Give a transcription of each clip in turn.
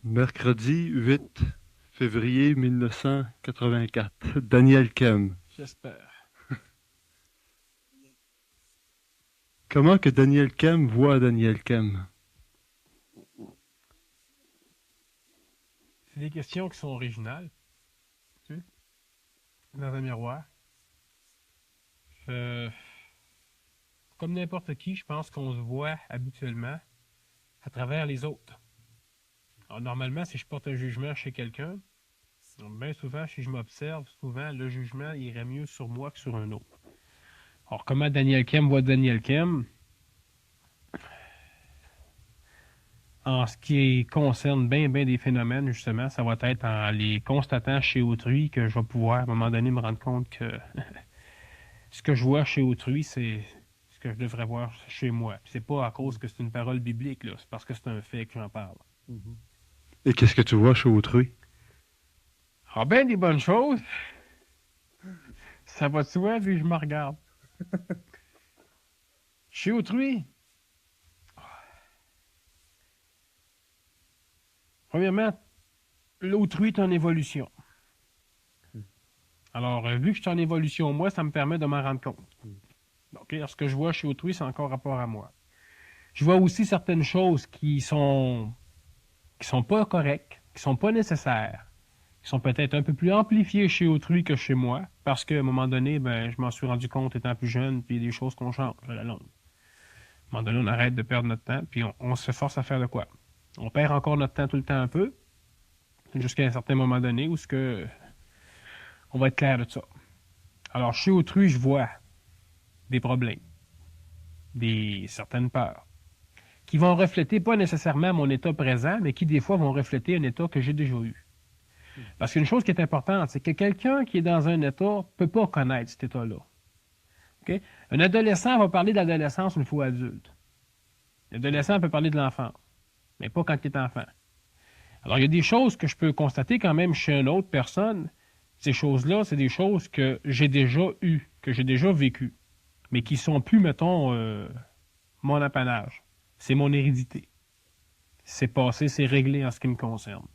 Mercredi 8 février 1984. Daniel Kem. J'espère. Comment que Daniel Kem voit Daniel Kem? C'est des questions qui sont originales. Tu sais, dans un miroir. Euh, Comme n'importe qui, je pense qu'on se voit habituellement à travers les autres. Alors, normalement, si je porte un jugement chez quelqu'un, bien souvent, si je m'observe, souvent, le jugement irait mieux sur moi que sur un autre. Alors, comment Daniel Kem voit Daniel Kem? En ce qui concerne bien des phénomènes, justement, ça va être en les constatant chez autrui que je vais pouvoir, à un moment donné, me rendre compte que ce que je vois chez autrui, c'est ce que je devrais voir chez moi. Puis c'est pas à cause que c'est une parole biblique, là. C'est parce que c'est un fait que j'en parle. Et qu'est-ce que tu vois chez autrui? Ah ben des bonnes choses. Ça va de soi, puis je me regarde. Chez autrui, premièrement, l'autrui est en évolution. Alors, vu que je suis en évolution, moi, ça me permet de m'en rendre compte. Donc, ce que je vois chez autrui, c'est encore rapport à moi. Je vois aussi certaines choses qui sont pas correctes, qui sont pas nécessaires, qui sont peut-être un peu plus amplifiées chez autrui que chez moi, parce qu'à un moment donné, ben, je m'en suis rendu compte étant plus jeune, puis il y a des choses qu'on change à la longue. À un moment donné, on arrête de perdre notre temps, puis on se force à faire de quoi? On perd encore notre temps tout le temps un peu, jusqu'à un certain moment donné où on va être clair de ça. Alors, chez autrui, je vois des problèmes, certaines peurs, qui vont refléter pas nécessairement mon état présent, mais qui des fois vont refléter un état que j'ai déjà eu. Parce qu'une chose qui est importante, c'est que quelqu'un qui est dans un état ne peut pas connaître cet état-là. Okay? Un adolescent va parler d'adolescence une fois adulte. L'adolescent peut parler de l'enfance, mais pas quand il est enfant. Alors, il y a des choses que je peux constater quand même chez une autre personne. Ces choses-là, c'est des choses que j'ai déjà eues, que j'ai déjà vécues, mais qui sont plus, mettons, mon apanage. C'est mon hérédité. C'est passé, c'est réglé en ce qui me concerne.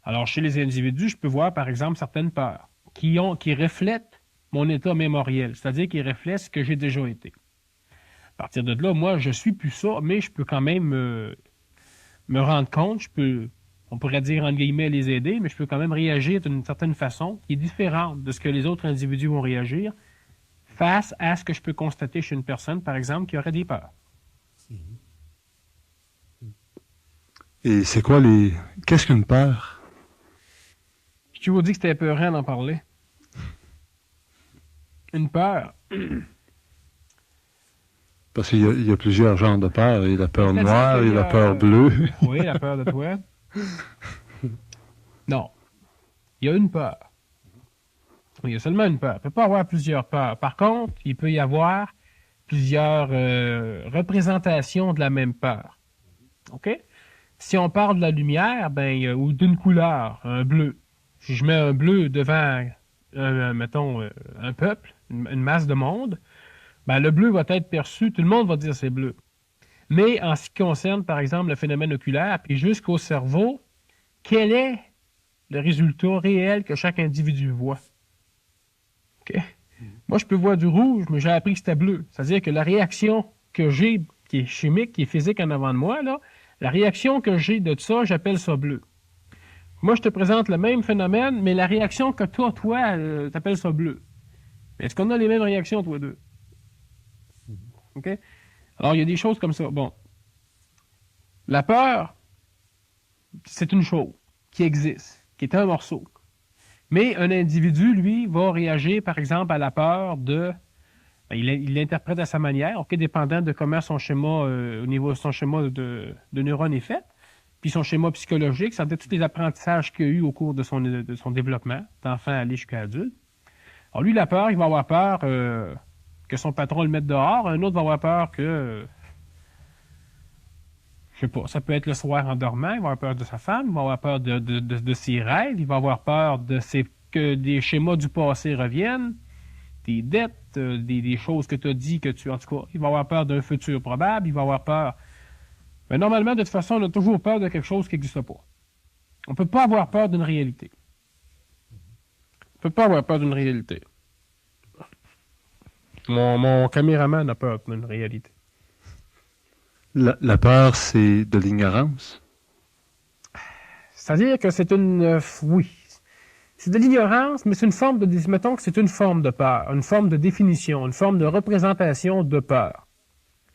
Alors, chez les individus, je peux voir, par exemple, certaines peurs qui reflètent mon état mémoriel, c'est-à-dire qui reflètent ce que j'ai déjà été. À partir de là, moi, je suis plus ça, mais je peux quand même me rendre compte, on pourrait dire, entre guillemets, les aider, mais je peux quand même réagir d'une certaine façon qui est différente de ce que les autres individus vont réagir face à ce que je peux constater chez une personne, par exemple, qui aurait des peurs. Et c'est quoi Qu'est-ce qu'une peur? Je t'ai dit que c'était épeurant d'en parler. Une peur. Parce qu'il y a plusieurs genres de peur. Il y a la peur noire, il y a la peur bleue. Oui, la peur de toi. Non. Il y a une peur. Il y a seulement une peur. Il ne peut pas y avoir plusieurs peurs. Par contre, il peut y avoir plusieurs représentations de la même peur. OK? Si on parle de la lumière, ou d'une couleur, un bleu. Si je mets un bleu devant, mettons, un peuple, une masse de monde, le bleu va être perçu, tout le monde va dire c'est bleu. Mais en ce qui concerne, par exemple, le phénomène oculaire, puis jusqu'au cerveau, quel est le résultat réel que chaque individu voit? OK? Moi, je peux voir du rouge, mais j'ai appris que c'était bleu. C'est-à-dire que la réaction que j'ai, qui est chimique, qui est physique en avant de moi, là, la réaction que j'ai de ça, j'appelle ça bleu. Moi, je te présente le même phénomène, mais la réaction que toi, t'appelles ça bleu. Est-ce qu'on a les mêmes réactions, toi deux? OK? Alors, il y a des choses comme ça. Bon. La peur, c'est une chose qui existe, qui est un morceau. Mais un individu, lui, va réagir, par exemple, à la peur de... il l'interprète à sa manière, OK, dépendant de comment son schéma, au niveau de son schéma de neurones est fait, puis son schéma psychologique, ça veut dire tous les apprentissages qu'il a eu au cours de son développement, d'enfant à aller jusqu'à adulte. Alors lui, la peur, il va avoir peur que son patron le mette dehors, un autre va avoir peur que... je sais pas, ça peut être le soir en dormant, il va avoir peur de sa femme, il va avoir peur de ses rêves, il va avoir peur que des schémas du passé reviennent, des dettes, des choses que tu as dit, en tout cas, il va avoir peur d'un futur probable, il va avoir peur... Mais normalement, de toute façon, on a toujours peur de quelque chose qui n'existe pas. On ne peut pas avoir peur d'une réalité. On ne peut pas avoir peur d'une réalité. Mon caméraman a peur d'une réalité. La peur, c'est de l'ignorance. C'est-à-dire que c'est une... oui. C'est de l'ignorance, mais c'est une forme de... Mettons que c'est une forme de peur, une forme de définition, une forme de représentation de peur.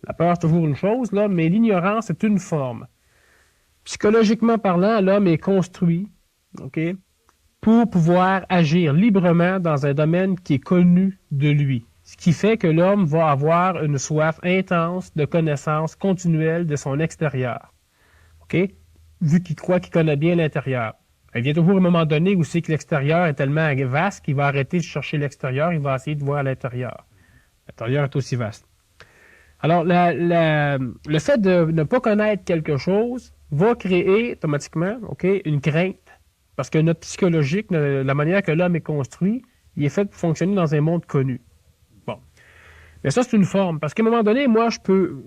La peur, c'est toujours une chose, là, mais l'ignorance, c'est une forme. Psychologiquement parlant, l'homme est construit, OK, pour pouvoir agir librement dans un domaine qui est connu de lui. Ce qui fait que l'homme va avoir une soif intense de connaissance continuelle de son extérieur. OK? Vu qu'il croit qu'il connaît bien l'intérieur. Il vient toujours un moment donné où c'est que l'extérieur est tellement vaste qu'il va arrêter de chercher l'extérieur, il va essayer de voir l'intérieur. L'intérieur est aussi vaste. Alors, le fait de ne pas connaître quelque chose va créer automatiquement, OK, une crainte. Parce que notre psychologique, la manière que l'homme est construit, il est fait pour fonctionner dans un monde connu. Bon. Mais ça, c'est une forme. Parce qu'à un moment donné, moi, je peux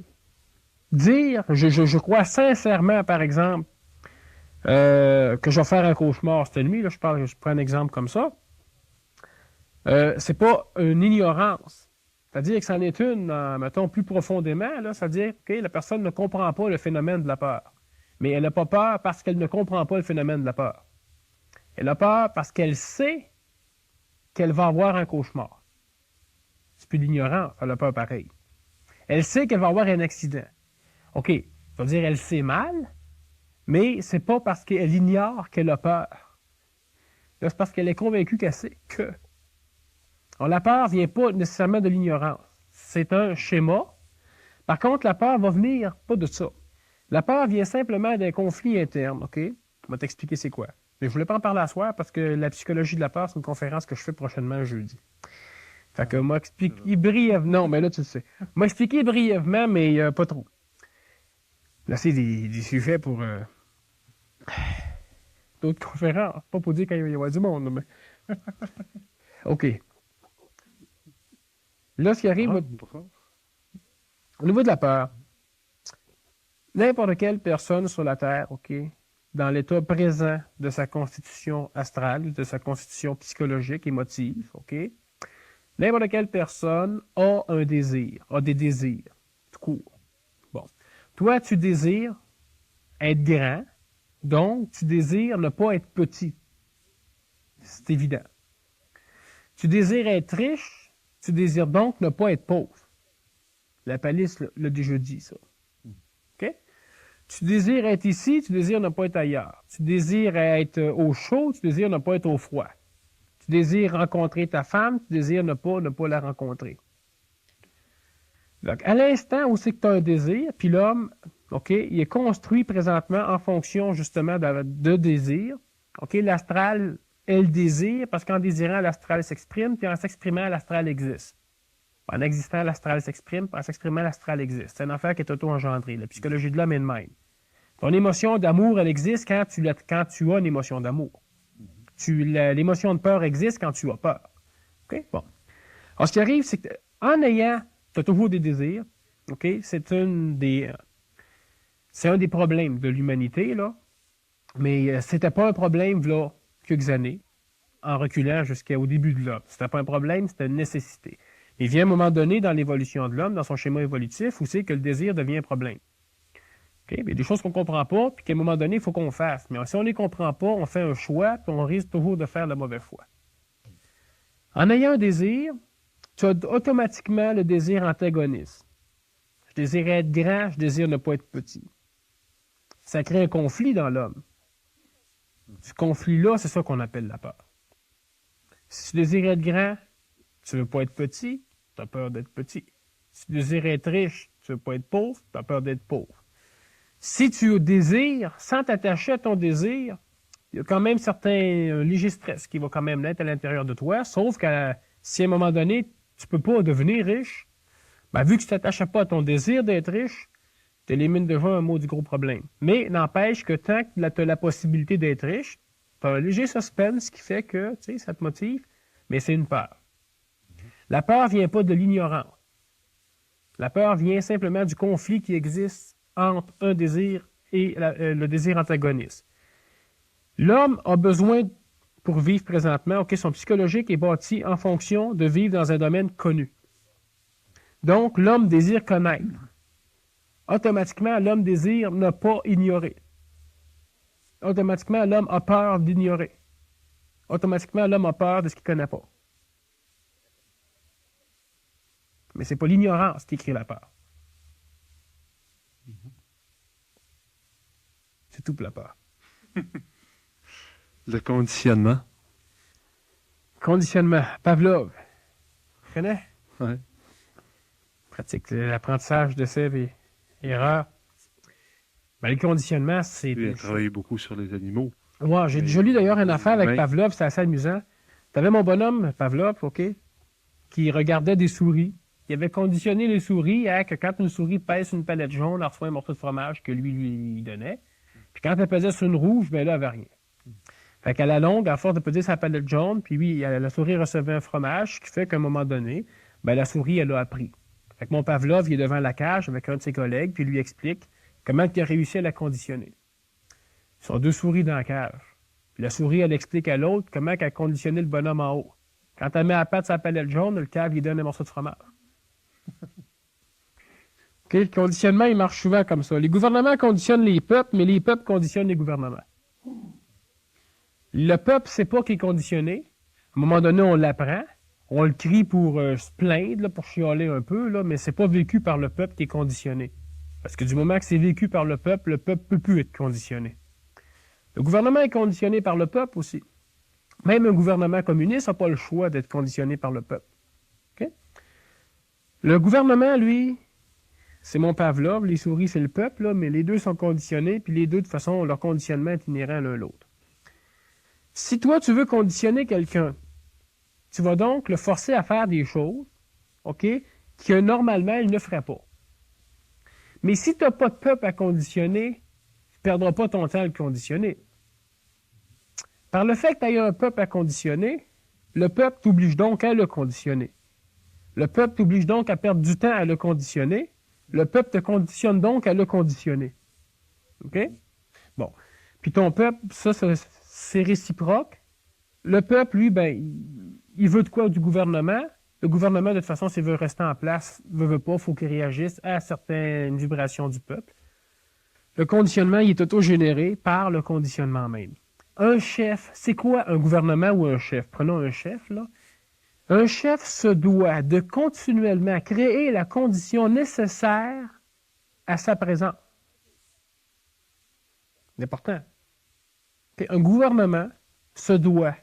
dire, je crois sincèrement, par exemple, que je vais faire un cauchemar cette nuit. Là, je prends un exemple comme ça. C'est pas une ignorance. C'est-à-dire que c'en est une, mettons, plus profondément. Là, c'est-à-dire que la personne ne comprend pas le phénomène de la peur. Mais elle n'a pas peur parce qu'elle ne comprend pas le phénomène de la peur. Elle a peur parce qu'elle sait qu'elle va avoir un cauchemar. C'est plus d'ignorance, elle a peur pareil. Elle sait qu'elle va avoir un accident. OK, ça veut dire qu'elle sait mal, mais c'est pas parce qu'elle ignore qu'elle a peur. Là, c'est parce qu'elle est convaincue qu'elle sait que. Alors, la peur ne vient pas nécessairement de l'ignorance. C'est un schéma. Par contre, la peur va venir pas de ça. La peur vient simplement d'un conflit interne, OK? Je vais t'expliquer c'est quoi. Mais je voulais pas en parler à soir parce que la psychologie de la peur, c'est une conférence que je fais prochainement jeudi. Fait que moi expliquer brièvement. Non, mais là, tu le sais. Moi expliquer brièvement, mais pas trop. Là, c'est des sujets pour d'autres conférences. Pas pour dire qu'il va y avoir du monde, mais. OK. Là, ce qui arrive, au niveau de la peur, n'importe quelle personne sur la Terre, OK, dans l'état présent de sa constitution astrale, de sa constitution psychologique, émotive, OK, n'importe quelle personne a un désir, a des désirs, tout court. Bon. Toi, tu désires être grand, donc tu désires ne pas être petit. C'est évident. Tu désires être riche, tu désires donc ne pas être pauvre. La palisse l'a déjà dit, ça. OK? Tu désires être ici, tu désires ne pas être ailleurs. Tu désires être au chaud, tu désires ne pas être au froid. Tu désires rencontrer ta femme, tu désires ne pas la rencontrer. Donc, à l'instant où c'est que tu as un désir, puis l'homme, OK, il est construit présentement en fonction justement de désir. OK, l'astral est le désir, parce qu'en désirant, l'astral s'exprime, puis en s'exprimant, l'astral existe. En existant, l'astral s'exprime, puis en s'exprimant, l'astral existe. C'est une affaire qui est auto-engendrée. La psychologie de l'homme est de même. Ton émotion d'amour, elle existe quand tu as une émotion d'amour. L'émotion de peur existe quand tu as peur. OK? Bon. Alors, ce qui arrive, c'est qu'en ayant, tu as toujours des désirs. OK? C'est un des problèmes de l'humanité, là. Mais c'était pas un problème, là, quelques années, en reculant jusqu'au début de l'homme. C'était pas un problème, c'était une nécessité. Il vient un moment donné dans l'évolution de l'homme, dans son schéma évolutif, où c'est que le désir devient un problème. Okay? Il y a des choses qu'on ne comprend pas, puis qu'à un moment donné, il faut qu'on fasse. Mais si on ne les comprend pas, on fait un choix, puis on risque toujours de faire la mauvaise foi. En ayant un désir, tu as automatiquement le désir antagoniste. Je désire être grand, je désire ne pas être petit. Ça crée un conflit dans l'homme. Ce conflit-là, c'est ça qu'on appelle la peur. Si tu désires être grand, tu ne veux pas être petit, tu as peur d'être petit. Si tu désires être riche, tu ne veux pas être pauvre, tu as peur d'être pauvre. Si tu désires, sans t'attacher à ton désir, il y a quand même un léger stress qui va quand même naître à l'intérieur de toi, sauf que si à un moment donné, tu ne peux pas devenir riche, ben, vu que tu ne t'attaches pas à ton désir d'être riche, tu élimines déjà un mot du gros problème. Mais n'empêche que tant que tu as la possibilité d'être riche, tu as un léger suspense qui fait que, tu sais, ça te motive, mais c'est une peur. La peur ne vient pas de l'ignorance. La peur vient simplement du conflit qui existe entre un désir et le désir antagoniste. L'homme a besoin, pour vivre présentement, OK, son psychologique est bâti en fonction de vivre dans un domaine connu. Donc, l'homme désire connaître. Automatiquement, l'homme désire ne pas ignorer. Automatiquement, l'homme a peur d'ignorer. Automatiquement, l'homme a peur de ce qu'il ne connaît pas. Mais ce n'est pas l'ignorance qui crée la peur. C'est tout pour la peur. Le conditionnement. Conditionnement. Pavlov. Tu connais? Oui. Pratique l'apprentissage d'essais et erreurs. Ben, le conditionnement, c'est... Il a travaillé beaucoup sur les animaux. Ouais, j'ai déjà lu d'ailleurs une affaire avec Oui. Pavlov, c'est assez amusant. Tu avais mon bonhomme, Pavlov, OK, qui regardait des souris. Il avait conditionné les souris à que quand une souris pèse une palette jaune, elle reçoit un morceau de fromage que lui donnait. Puis quand elle pesait sur une rouge, ben là, elle n'avait rien. Fait qu'à la longue, à force de peser sa palette jaune, puis oui, la souris recevait un fromage, ce qui fait qu'à un moment donné, ben la souris, elle a appris. Fait que mon Pavlov, il est devant la cage avec un de ses collègues, puis il lui explique comment il a réussi à la conditionner. Ils sont deux souris dans la cage. Puis la souris, elle explique à l'autre comment elle a conditionné le bonhomme en haut. Quand elle met à patte sa palette jaune, le cave lui donne un morceau de fromage. OK, le conditionnement, il marche souvent comme ça. Les gouvernements conditionnent les peuples, mais les peuples conditionnent les gouvernements. Le peuple ne sait pas qu'il est conditionné. À un moment donné, on l'apprend. On le crie pour se plaindre, là, pour chialer un peu, là, mais c'est pas vécu par le peuple qui est conditionné. Parce que du moment que c'est vécu par le peuple peut plus être conditionné. Le gouvernement est conditionné par le peuple aussi. Même un gouvernement communiste n'a pas le choix d'être conditionné par le peuple. Okay? Le gouvernement, lui, c'est mon Pavlov, les souris, c'est le peuple, là, mais les deux sont conditionnés, puis les deux, de toute façon, leur conditionnement est inhérent l'un l'autre. Si toi, tu veux conditionner quelqu'un, tu vas donc le forcer à faire des choses, OK, que normalement, il ne ferait pas. Mais si tu n'as pas de peuple à conditionner, tu ne perdras pas ton temps à le conditionner. Par le fait que tu aies un peuple à conditionner, le peuple t'oblige donc à le conditionner. Le peuple t'oblige donc à perdre du temps à le conditionner. Le peuple te conditionne donc à le conditionner. OK? Bon. Puis ton peuple, ça, c'est réciproque. Le peuple, lui, ben, il veut de quoi du gouvernement? Le gouvernement, de toute façon, s'il veut rester en place, veut pas, il faut qu'il réagisse à certaines vibrations du peuple. Le conditionnement, il est auto-généré par le conditionnement même. Un chef, c'est quoi un gouvernement ou un chef? Prenons un chef, là. Un chef se doit de continuellement créer la condition nécessaire à sa présence. C'est important. Un gouvernement se doit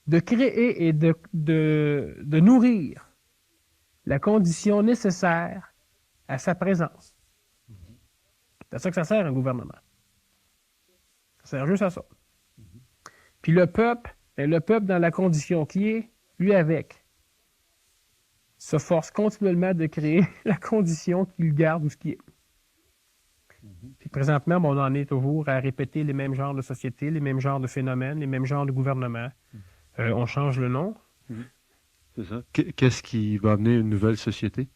de créer et de nourrir la condition nécessaire à sa présence. C'est à ça que ça sert, un gouvernement. Ça sert juste à ça. Puis le peuple dans la condition qui est, lui avec, se force continuellement de créer la condition qu'il garde où ce qui est. Puis présentement, on en est toujours à répéter les mêmes genres de sociétés, les mêmes genres de phénomènes, les mêmes genres de gouvernements. On change le nom. C'est ça. Qu'est-ce qui va amener une nouvelle société?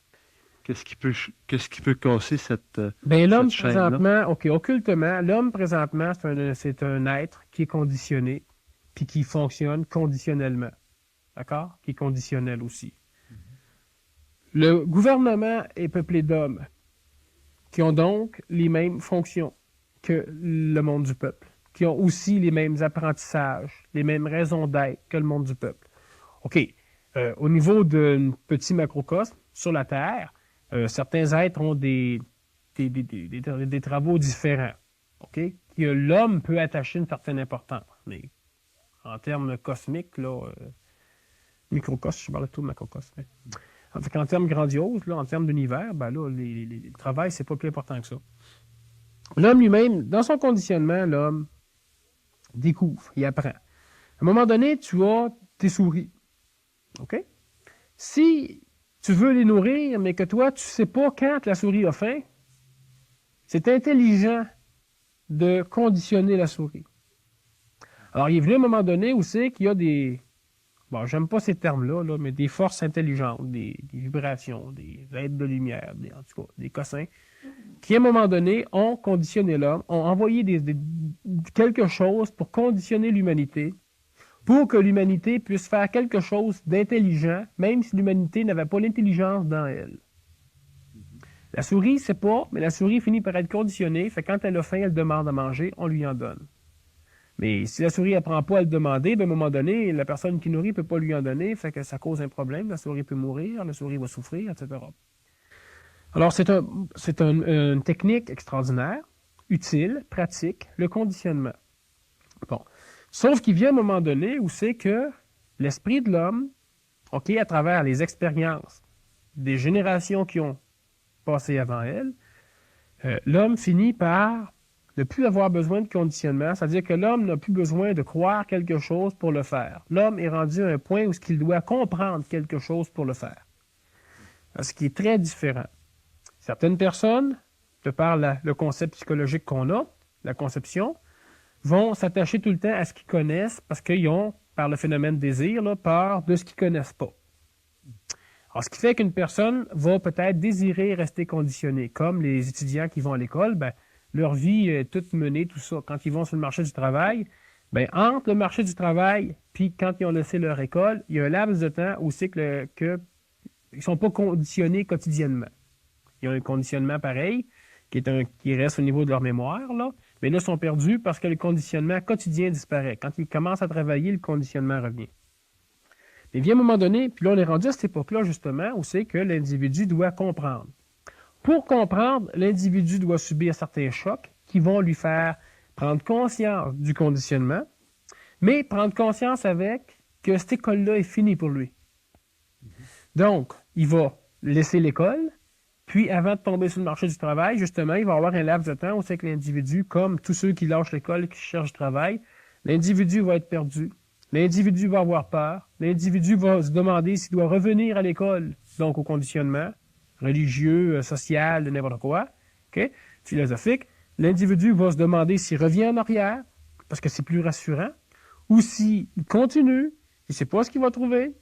Qu'est-ce qui peut casser cette Ben l'homme, cette chaîne-là? présentement, OK, occultement, l'homme, présentement, c'est un être qui est conditionné, puis qui fonctionne conditionnellement. D'accord? Qui est conditionnel aussi. Le gouvernement est peuplé d'hommes qui ont donc les mêmes fonctions que le monde du peuple, qui ont aussi les mêmes apprentissages, les mêmes raisons d'être que le monde du peuple. OK. Au niveau d'un petit macrocosme, sur la Terre, certains êtres ont des travaux différents. OK? Que l'homme peut attacher une certaine importance. Mais en termes cosmiques, là, microcosme, je parle tout de macrocosme. En termes grandioses, là, en termes d'univers, ben là, le travail, c'est pas plus important que ça. L'homme lui-même, dans son conditionnement, l'homme découvre, il apprend. À un moment donné, tu as tes souris. OK? Si tu veux les nourrir, mais que toi, tu ne sais pas quand la souris a faim, c'est intelligent de conditionner la souris. Alors, il est venu un moment donné où c'est qu'il y a des... Bon, j'aime pas ces termes-là, là, mais des forces intelligentes, des vibrations, des êtres de lumière, en tout cas, des cossins, qui, à un moment donné, ont conditionné l'homme, ont envoyé des quelque chose pour conditionner l'humanité, pour que l'humanité puisse faire quelque chose d'intelligent, même si l'humanité n'avait pas l'intelligence dans elle. La souris ne sait pas, mais la souris finit par être conditionnée, fait que quand elle a faim, elle demande à manger, on lui en donne. Mais si la souris n'apprend pas à le demander, ben, à un moment donné, la personne qui nourrit ne peut pas lui en donner, fait que ça cause un problème, la souris peut mourir, la souris va souffrir, etc. Alors, c'est une technique extraordinaire, utile, pratique, le conditionnement. Bon. Sauf qu'il vient un moment donné où c'est que l'esprit de l'homme, OK, à travers les expériences des générations qui ont passé avant elle, l'homme finit par ne plus avoir besoin de conditionnement, c'est-à-dire que l'homme n'a plus besoin de croire quelque chose pour le faire. L'homme est rendu à un point où il doit comprendre quelque chose pour le faire. Ce qui est très différent. Certaines personnes, de par le concept psychologique qu'on a, la conception, vont s'attacher tout le temps à ce qu'ils connaissent parce qu'ils ont, par le phénomène désir, là, peur de ce qu'ils ne connaissent pas. Alors, ce qui fait qu'une personne va peut-être désirer rester conditionnée, comme les étudiants qui vont à l'école, ben, leur vie est toute menée, tout ça. Quand ils vont sur le marché du travail, ben, entre le marché du travail puis quand ils ont laissé leur école, il y a un laps de temps où c'est que ils ne sont pas conditionnés quotidiennement. Ils ont un conditionnement pareil, qui reste au niveau de leur mémoire, là, mais là, ils sont perdus parce que le conditionnement quotidien disparaît. Quand ils commencent à travailler, le conditionnement revient. Mais il vient un moment donné, puis là, on est rendu à cette époque-là, justement, où c'est que l'individu doit comprendre. Pour comprendre, l'individu doit subir certains chocs qui vont lui faire prendre conscience du conditionnement, mais prendre conscience avec que cette école-là est finie pour lui. Donc, il va laisser l'école, puis avant de tomber sur le marché du travail, justement, il va avoir un laps de temps où c'est que l'individu, comme tous ceux qui lâchent l'école et qui cherchent du travail, l'individu va être perdu. L'individu va avoir peur. L'individu va se demander s'il doit revenir à l'école, donc au conditionnement religieux, social, n'importe quoi, okay, philosophique. L'individu va se demander s'il revient en arrière, parce que c'est plus rassurant, ou s'il continue, il ne sait pas ce qu'il va trouver.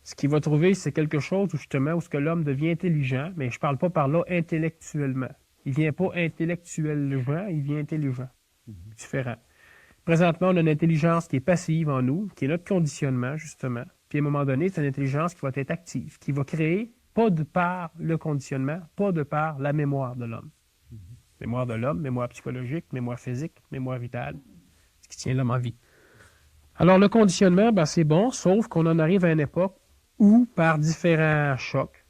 Ce qu'il va trouver, c'est quelque chose où justement où ce que l'homme devient intelligent, mais je ne parle pas par là intellectuellement. Il ne vient pas intellectuellement, il vient intelligent. Différent. Présentement, on a une intelligence qui est passive en nous, qui est notre conditionnement, justement. Puis à un moment donné, c'est une intelligence qui va être active, qui va créer, pas de par le conditionnement, pas de par la mémoire de l'homme. Mémoire de l'homme, mémoire psychologique, mémoire physique, mémoire vitale, ce qui tient l'homme en vie. Alors le conditionnement, ben, c'est bon, sauf qu'on en arrive à une époque où, par différents chocs,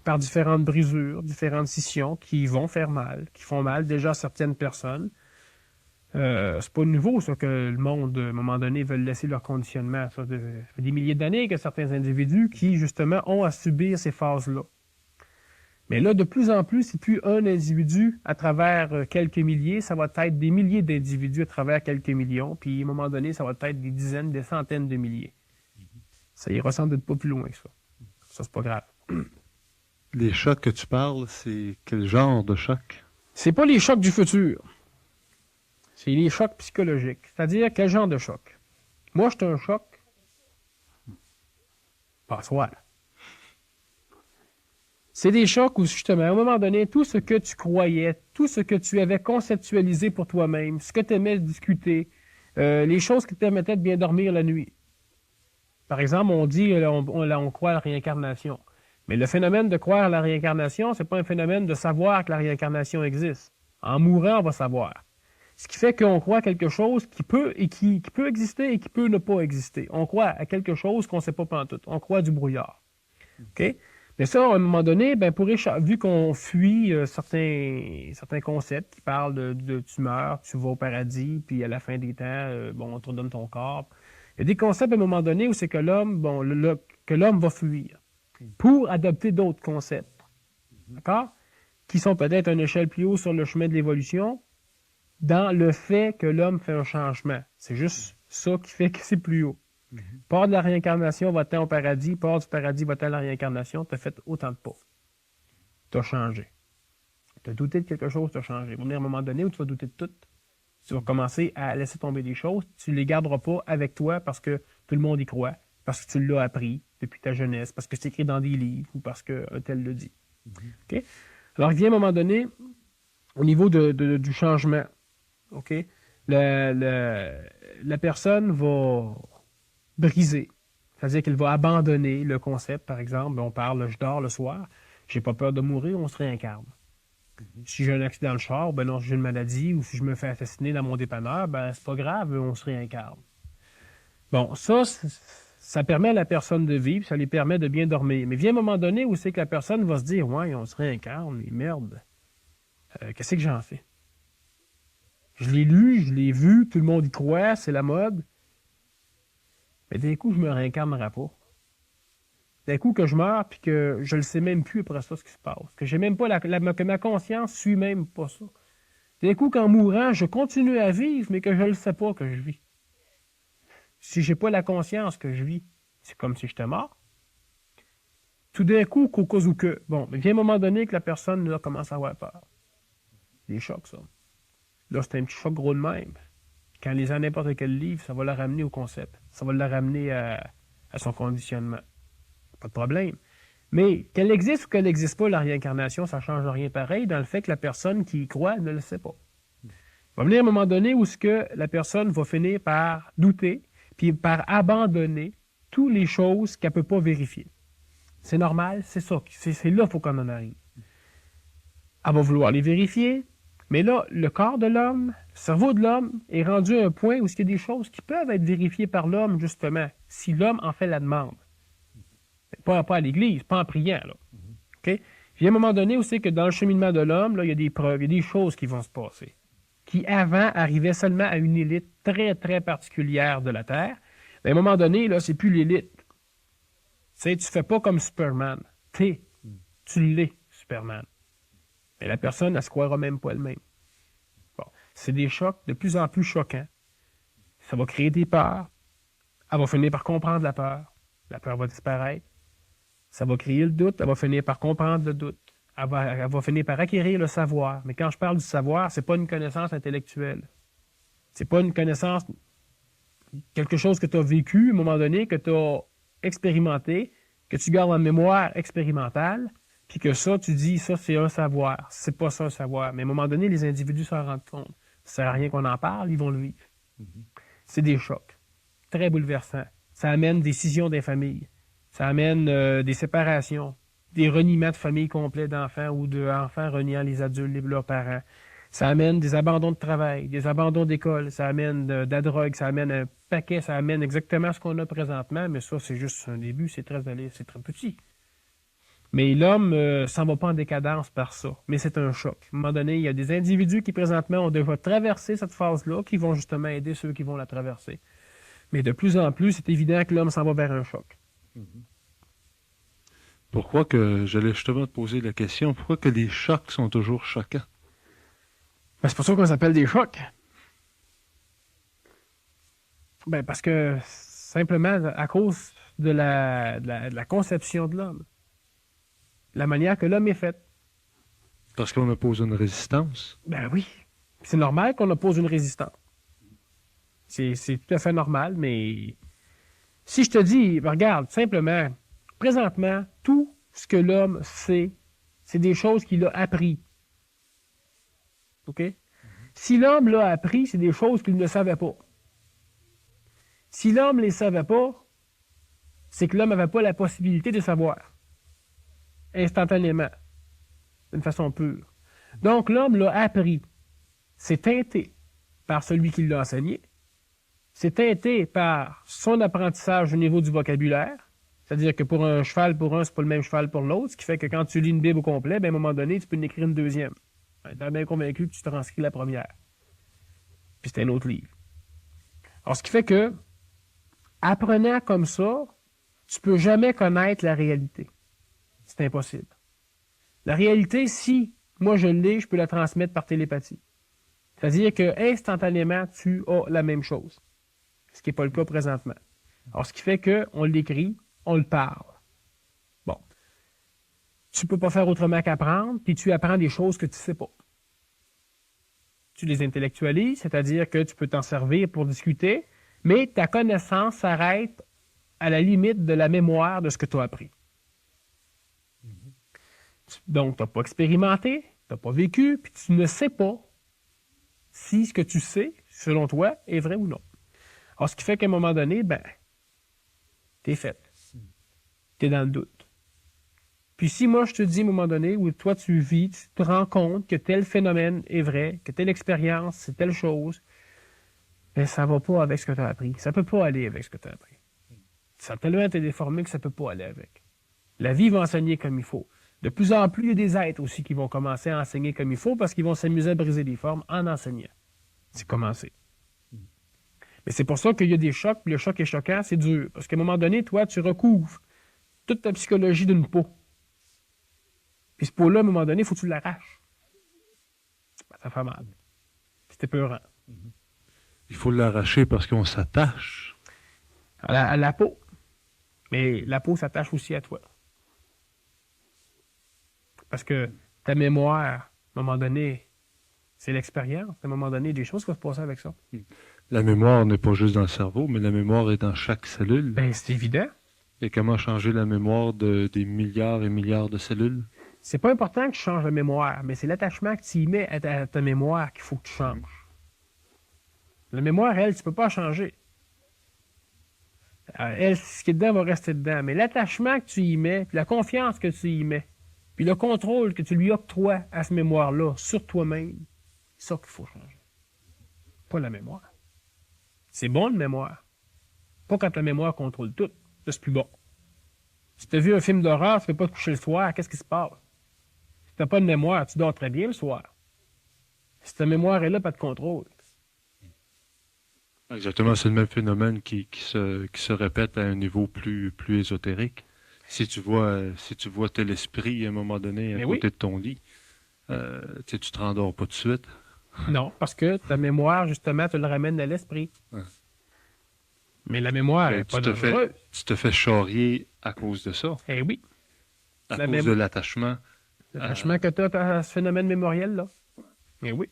par différentes brisures, différentes scissions qui vont faire mal, qui font mal déjà à certaines personnes, c'est pas nouveau, ça, que le monde, à un moment donné, veut laisser leur conditionnement. Ça fait des milliers d'années que certains individus qui, justement, ont à subir ces phases-là. Mais là, de plus en plus, c'est plus un individu à travers quelques milliers, ça va être des milliers d'individus à travers quelques millions, puis à un moment donné, ça va être des dizaines, des centaines de milliers. Ça y ressemble d'être pas plus loin que ça. Ça, c'est pas grave. Les chocs que tu parles, c'est quel genre de choc? C'est pas les chocs du futur. C'est les chocs psychologiques. C'est-à-dire, quel genre de choc? Moi, je suis un choc. Passoire. C'est des chocs où, justement, à un moment donné, tout ce que tu croyais, tout ce que tu avais conceptualisé pour toi-même, ce que tu aimais discuter, les choses qui te permettaient de bien dormir la nuit. Par exemple, on dit, on croit à la réincarnation. Mais le phénomène de croire à la réincarnation, c'est pas un phénomène de savoir que la réincarnation existe. En mourant, on va savoir. Ce qui fait qu'on croit à quelque chose qui peut exister et qui peut ne pas exister. On croit à quelque chose qu'on ne sait pas pantoute. On croit à du brouillard. OK? Mais ça, à un moment donné, ben vu qu'on fuit certains concepts qui parlent de tu meurs, tu vas au paradis, puis à la fin des temps, on te redonne ton corps. Il y a des concepts à un moment donné où c'est que l'homme, que l'homme va fuir pour adopter d'autres concepts. D'accord? Qui sont peut-être à une échelle plus haut sur le chemin de l'évolution, dans le fait que l'homme fait un changement. C'est juste ça qui fait que c'est plus haut. Part de la réincarnation, va-t-en au paradis. Part du paradis, va-t-en à la réincarnation. Tu as fait autant de pas. Tu as changé. Tu as douté de quelque chose, tu as changé. Il va venir un moment donné où tu vas douter de tout. Tu vas commencer à laisser tomber des choses. Tu ne les garderas pas avec toi parce que tout le monde y croit, parce que tu l'as appris depuis ta jeunesse, parce que c'est écrit dans des livres ou parce qu'un tel le dit. Okay? Alors, il vient un moment donné, au niveau du changement, OK? La personne va briser. C'est-à-dire qu'elle va abandonner le concept, par exemple. On parle, je dors le soir, j'ai pas peur de mourir, on se réincarne. Si j'ai un accident de char, ben non, si j'ai une maladie, ou si je me fais assassiner dans mon dépanneur, ben c'est pas grave, on se réincarne. Bon, ça permet à la personne de vivre, ça lui permet de bien dormir. Mais vient un moment donné où c'est que la personne va se dire, ouais, on se réincarne, mais merde, qu'est-ce que j'en fais? Je l'ai lu, je l'ai vu, tout le monde y croit, c'est la mode. Mais d'un coup, je me réincarnerai pas. D'un coup que je meurs, puis que je le sais même plus après ça ce qui se passe. Que j'ai même pas que ma conscience suit même pas ça. D'un coup, qu'en mourant, je continue à vivre, mais que je le sais pas que je vis. Si j'ai pas la conscience que je vis, c'est comme si j'étais mort. Tout d'un coup, qu'au cas où que, bon, mais vient un moment donné que la personne là, commence à avoir peur. Des chocs, ça. Là, c'est un petit choc gros de même. Quand elle lit n'importe quel livre, ça va la ramener au concept. Ça va la ramener à son conditionnement. Pas de problème. Mais qu'elle existe ou qu'elle n'existe pas, la réincarnation, ça ne change rien pareil dans le fait que la personne qui y croit ne le sait pas. Il va venir un moment donné où ce que la personne va finir par douter, puis par abandonner toutes les choses qu'elle ne peut pas vérifier. C'est normal, c'est ça. C'est là qu'il faut qu'on en arrive. Elle va vouloir les vérifier, mais là, le corps de l'homme, le cerveau de l'homme est rendu à un point où il y a des choses qui peuvent être vérifiées par l'homme, justement, si l'homme en fait la demande. Pas à l'Église, pas en priant. Là. Okay? Puis à un moment donné aussi que dans le cheminement de l'homme, là, il y a des preuves, il y a des choses qui vont se passer, qui avant arrivaient seulement à une élite très, très particulière de la Terre. Mais à un moment donné, là, c'est plus l'élite. Tu sais, tu fais pas comme Superman. Tu l'es, Superman. Mais la personne, elle se croira même pas elle-même. Bon. C'est des chocs de plus en plus choquants. Ça va créer des peurs. Elle va finir par comprendre la peur. La peur va disparaître. Ça va créer le doute. Elle va finir par comprendre le doute. Elle va finir par acquérir le savoir. Mais quand je parle du savoir, c'est pas une connaissance intellectuelle. C'est pas une connaissance, quelque chose que tu as vécu à un moment donné, que tu as expérimenté, que tu gardes en mémoire expérimentale, puis que ça, tu dis, ça, c'est un savoir. C'est pas ça, un savoir. Mais à un moment donné, les individus s'en rendent compte. Ça sert à rien qu'on en parle, ils vont le vivre. C'est des chocs. Très bouleversants. Ça amène des scissions des familles. Ça amène des séparations, des reniements de familles complets d'enfants ou d'enfants reniant les adultes, leurs parents. Ça amène des abandons de travail, des abandons d'école, ça amène de la drogue, ça amène un paquet, ça amène exactement ce qu'on a présentement, mais ça, c'est juste un début, c'est très petit. Mais l'homme s'en va pas en décadence par ça, mais c'est un choc. À un moment donné, il y a des individus qui présentement ont déjà traversé cette phase-là, qui vont justement aider ceux qui vont la traverser. Mais de plus en plus, c'est évident que l'homme s'en va vers un choc. Pourquoi que, j'allais justement te poser la question, pourquoi que les chocs sont toujours choquants? Ben, c'est pour ça qu'on s'appelle des chocs. Ben, parce que simplement à cause de la conception de l'homme. La manière que l'homme est fait. Parce qu'on oppose une résistance. Ben oui. C'est normal qu'on oppose une résistance. C'est tout à fait normal, mais si je te dis, ben, regarde, simplement, présentement, tout ce que l'homme sait, c'est des choses qu'il a appris. OK? Si l'homme l'a appris, c'est des choses qu'il ne savait pas. Si l'homme ne les savait pas, c'est que l'homme n'avait pas la possibilité de savoir. Instantanément. D'une façon pure. Donc, l'homme l'a appris. C'est teinté par celui qui l'a enseigné. C'est teinté par son apprentissage au niveau du vocabulaire. C'est-à-dire que pour un cheval, pour un, c'est pas le même cheval pour l'autre. Ce qui fait que quand tu lis une Bible au complet, ben, à un moment donné, tu peux en écrire une deuxième. Tu es bien convaincu que tu transcris la première. Puis c'est un autre livre. Alors, ce qui fait que, apprenant comme ça, tu peux jamais connaître la réalité. C'est impossible. La réalité, si moi je l'ai, je peux la transmettre par télépathie. C'est-à-dire que instantanément, tu as la même chose. Ce qui n'est pas le cas présentement. Alors, ce qui fait qu'on l'écrit, on le parle. Bon. Tu ne peux pas faire autrement qu'apprendre, puis tu apprends des choses que tu ne sais pas. Tu les intellectualises, c'est-à-dire que tu peux t'en servir pour discuter, mais ta connaissance s'arrête à la limite de la mémoire de ce que tu as appris. Donc, tu n'as pas expérimenté, tu n'as pas vécu, puis tu ne sais pas si ce que tu sais, selon toi, est vrai ou non. Alors, ce qui fait qu'à un moment donné, t'es fait. T'es dans le doute. Puis si moi, je te dis à un moment donné, où toi, tu vis, tu te rends compte que tel phénomène est vrai, que telle expérience, c'est telle chose, mais ça va pas avec ce que tu as appris. Ça peut pas aller avec ce que tu as appris. Ça a tellement été déformé que ça peut pas aller avec. La vie va enseigner comme il faut. De plus en plus, il y a des êtres aussi qui vont commencer à enseigner comme il faut parce qu'ils vont s'amuser à briser les formes en enseignant. C'est commencé. Mais c'est pour ça qu'il y a des chocs, puis le choc est choquant, c'est dur. Parce qu'à un moment donné, toi, tu recouvres toute ta psychologie d'une peau. Puis ce peau-là, à un moment donné, il faut que tu l'arraches. Ça fait mal. Puis c'est peurant. Il faut l'arracher parce qu'on s'attache. À la peau. Mais la peau s'attache aussi à toi. Parce que ta mémoire, à un moment donné, c'est l'expérience. À un moment donné, des choses qui vont se passer avec ça. La mémoire n'est pas juste dans le cerveau, mais la mémoire est dans chaque cellule. Ben, c'est évident. Et comment changer la mémoire des milliards et milliards de cellules? C'est pas important que tu changes la mémoire, mais c'est l'attachement que tu y mets à ta mémoire qu'il faut que tu changes. La mémoire, elle, tu peux pas changer. Elle, ce qui est dedans va rester dedans. Mais l'attachement que tu y mets, puis la confiance que tu y mets, puis le contrôle que tu lui octroies à cette mémoire-là sur toi-même, c'est ça qu'il faut changer. Pas la mémoire. C'est bon, la mémoire. Pas quand la mémoire contrôle tout. Ça, c'est plus bon. Si tu as vu un film d'horreur, tu ne peux pas te coucher le soir, qu'est-ce qui se passe? Si tu n'as pas de mémoire, tu dors très bien le soir. Si ta mémoire est là, pas de contrôle. Exactement, c'est le même phénomène qui se répète à un niveau plus ésotérique. Si tu vois tel esprit à un moment donné à côté de ton lit, tu te rendors pas tout de suite. Non, parce que ta mémoire, justement, te le ramène à l'esprit. Ouais. Mais la mémoire n'est pas dangereuse. Tu te fais charrier à cause de ça. Eh oui. À cause de l'attachement. L'attachement que tu as à ce phénomène mémoriel-là. Eh oui.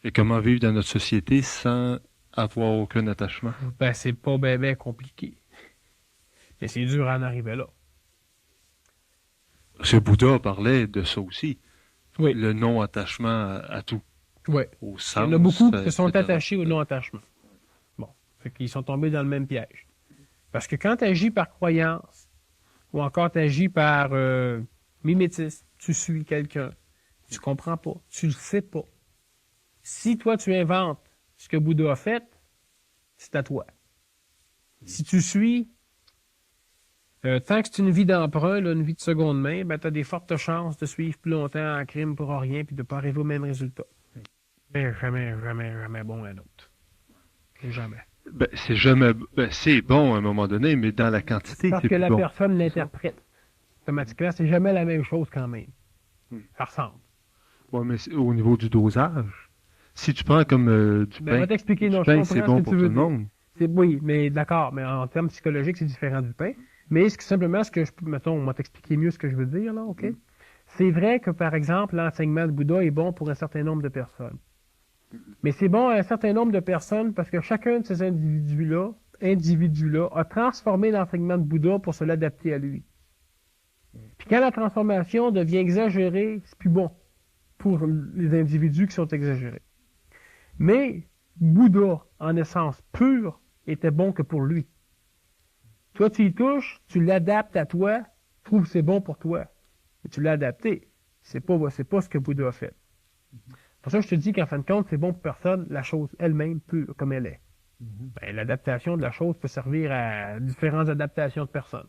Et comment vivre dans notre société sans avoir aucun attachement? Ben, c'est pas bien compliqué. Mais c'est dur à en arriver là. Ce Bouddha parlait de ça aussi. Oui. Le non-attachement à tout. Oui. Au sens, il y en a beaucoup qui se sont attachés au non-attachement. Bon. Fait qu'ils sont tombés dans le même piège. Parce que quand tu agis par croyance, ou encore tu agis par mimétisme, tu suis quelqu'un, tu comprends pas, tu le sais pas. Si toi, tu inventes ce que Bouddha a fait, c'est à toi. Si tu suis, tant que c'est une vie d'emprunt, là, une vie de seconde main, ben, tu as des fortes chances de suivre plus longtemps en crime pour rien puis de ne pas arriver au même résultat. Mais jamais bon à l'autre. Jamais. Ben, c'est bon à un moment donné, mais dans la quantité, parce c'est que plus la bon. personne l'interprète. Automatiquement, c'est jamais la même chose quand même. Ça ressemble. Oui, mais au niveau du dosage, si tu prends comme du pain, On va t'expliquer, non, c'est bon pour tout le monde. Oui, mais d'accord, mais en termes psychologiques, c'est différent du pain. Mais simplement, ce que je peux, mettons, on va t'expliquer mieux ce que je veux dire, là, OK? C'est vrai que, par exemple, l'enseignement de Bouddha est bon pour un certain nombre de personnes. Mais c'est bon à un certain nombre de personnes parce que chacun de ces individus-là a transformé l'enseignement de Bouddha pour se l'adapter à lui. Puis quand la transformation devient exagérée, c'est plus bon pour les individus qui sont exagérés. Mais Bouddha, en essence pure, était bon que pour lui. Toi, tu y touches, tu l'adaptes à toi, tu trouves que c'est bon pour toi. Mais tu l'as adapté. C'est pas ce que Bouddha a fait. Pour ça, je te dis qu'en fin de compte, c'est bon pour personne, la chose elle-même pure comme elle est. Ben, l'adaptation de la chose peut servir à différentes adaptations de personnes.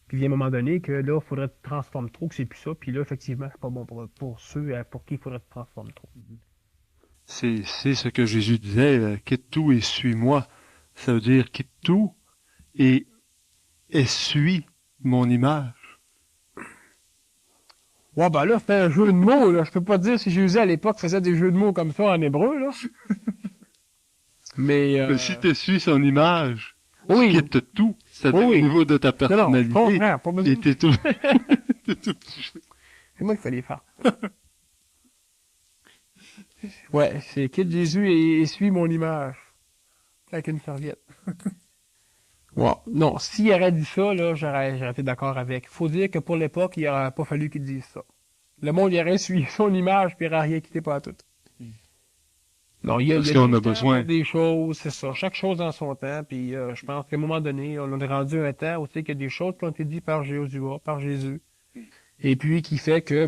Puis il y a un moment donné que là, il faudrait que tu te transformes trop, que c'est plus ça. Puis là, effectivement, c'est pas bon pour ceux pour qui il faudrait que tu te transformes trop. C'est ce que Jésus disait, quitte tout et suis-moi. Ça veut dire quitte tout et suis mon image. Ouais, ben là, c'est un jeu de mots, là. Je peux pas te dire si Jésus, à l'époque, faisait des jeux de mots comme ça en hébreu, là. Mais si tu suis son image, oui. tu quittes tout. C'est au niveau de ta personnalité. Non, je comprends, pas besoin. Et t'es tout. C'est moi qui fallait faire. Ouais, c'est quitte Jésus et suis mon image. Avec une serviette. Wow. Non, s'il aurait dit ça, là, j'aurais été d'accord avec. Faut dire que pour l'époque, il n'aurait pas fallu qu'il dise ça. Le monde, il aurait suivi son image, puis il n'aurait rien quitté pas à tout. Non, il y a Parce tout qu'on le a temps besoin. des choses, c'est ça. Chaque chose dans son temps. Puis je pense qu'à un moment donné, on est rendu à un temps où c'est qu'il y a des choses qui ont été dites par Jéhoshua, par Jésus. Et puis qui fait que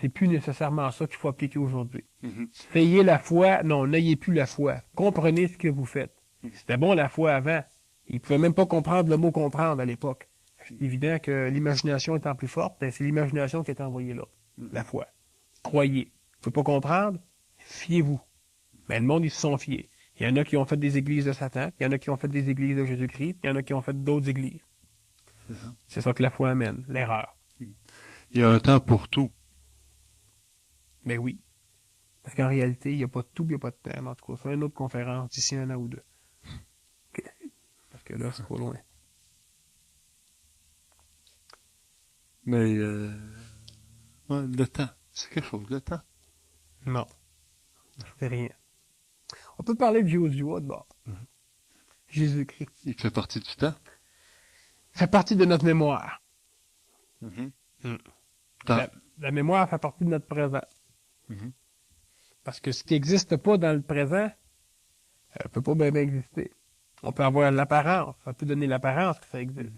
c'est plus nécessairement ça qu'il faut appliquer aujourd'hui. Ayez la foi, non, n'ayez plus la foi. Comprenez ce que vous faites. C'était bon la foi avant. Ils ne pouvaient même pas comprendre le mot comprendre à l'époque. C'est évident que l'imagination étant plus forte, ben, c'est l'imagination qui est envoyée là. La foi. Croyez. Vous ne pouvez pas comprendre? Fiez-vous. Ben, le monde, ils se sont fiés. Il y en a qui ont fait des églises de Satan, il y en a qui ont fait des églises de Jésus-Christ, il y en a qui ont fait d'autres églises. C'est ça que la foi amène, l'erreur. Il y a un temps pour tout. Ben oui. Parce qu'en réalité, il n'y a pas de tout, il n'y a pas de temps. En tout cas, c'est une autre conférence d'ici 1 an ou 2. Okay. Parce que là, c'est trop loin. Mais ouais, le temps, c'est quelque chose, le temps. Non. C'est rien. On peut parler de Joshua de bord. Jésus-Christ. Il fait partie du temps. Fait partie de notre mémoire. Temps. La mémoire fait partie de notre présent. Parce que ce qui n'existe pas dans le présent, peut pas bien exister. On peut avoir l'apparence. Ça peut donner l'apparence que ça existe.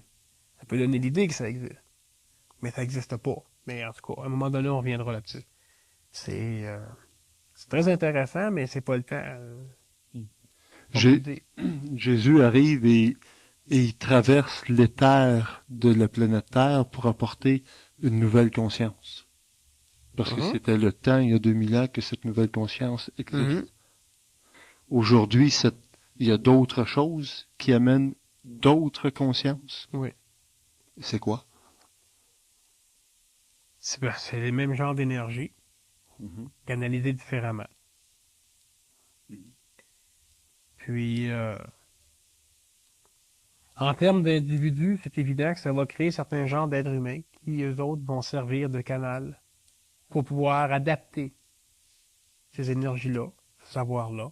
Ça peut donner l'idée que ça existe. Mais ça n'existe pas. Mais en tout cas, à un moment donné, on reviendra là-dessus. C'est très intéressant, mais c'est pas le temps. Jésus arrive et il traverse l'éther de la planète Terre pour apporter une nouvelle conscience. Parce que c'était le temps, il y a 2000 ans, que cette nouvelle conscience existe. Aujourd'hui, il y a d'autres choses qui amènent d'autres consciences. Oui. C'est quoi? C'est les mêmes genres d'énergie, canalisées différemment. Puis, en termes d'individus, c'est évident que ça va créer certains genres d'êtres humains qui, eux autres, vont servir de canal pour pouvoir adapter ces énergies-là, ce savoir-là,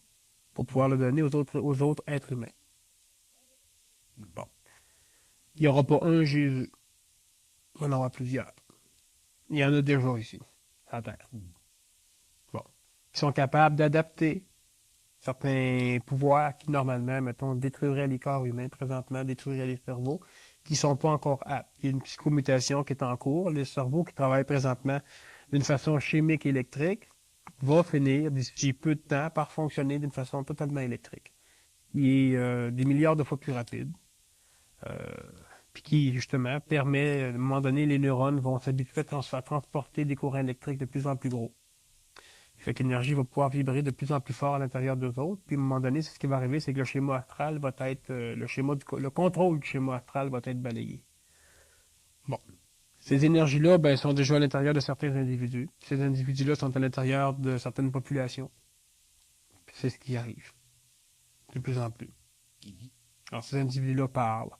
pour pouvoir le donner aux autres êtres humains. Bon. Il n'y aura pas un Jésus. Il va en avoir plusieurs. Il y en a déjà ici, à la Terre. Bon. Qui sont capables d'adapter certains pouvoirs qui, normalement, mettons, détruiraient les corps humains, présentement, détruiraient les cerveaux, qui ne sont pas encore aptes. Il y a une psychomutation qui est en cours. Les cerveaux qui travaillent présentement d'une façon chimique électrique va finir, d'ici peu de temps, par fonctionner d'une façon totalement électrique. Il est des milliards de fois plus rapide. Puis qui, justement, permet, à un moment donné, les neurones vont s'habituer à transporter des courants électriques de plus en plus gros. Fait que l'énergie va pouvoir vibrer de plus en plus fort à l'intérieur d'eux autres. Puis à un moment donné, ce qui va arriver, c'est que le schéma astral va être, le contrôle du schéma astral va être balayé. Bon. Ces énergies-là, sont déjà à l'intérieur de certains individus. Ces individus-là sont à l'intérieur de certaines populations. Puis c'est ce qui arrive. De plus en plus. Alors, ces individus-là parlent,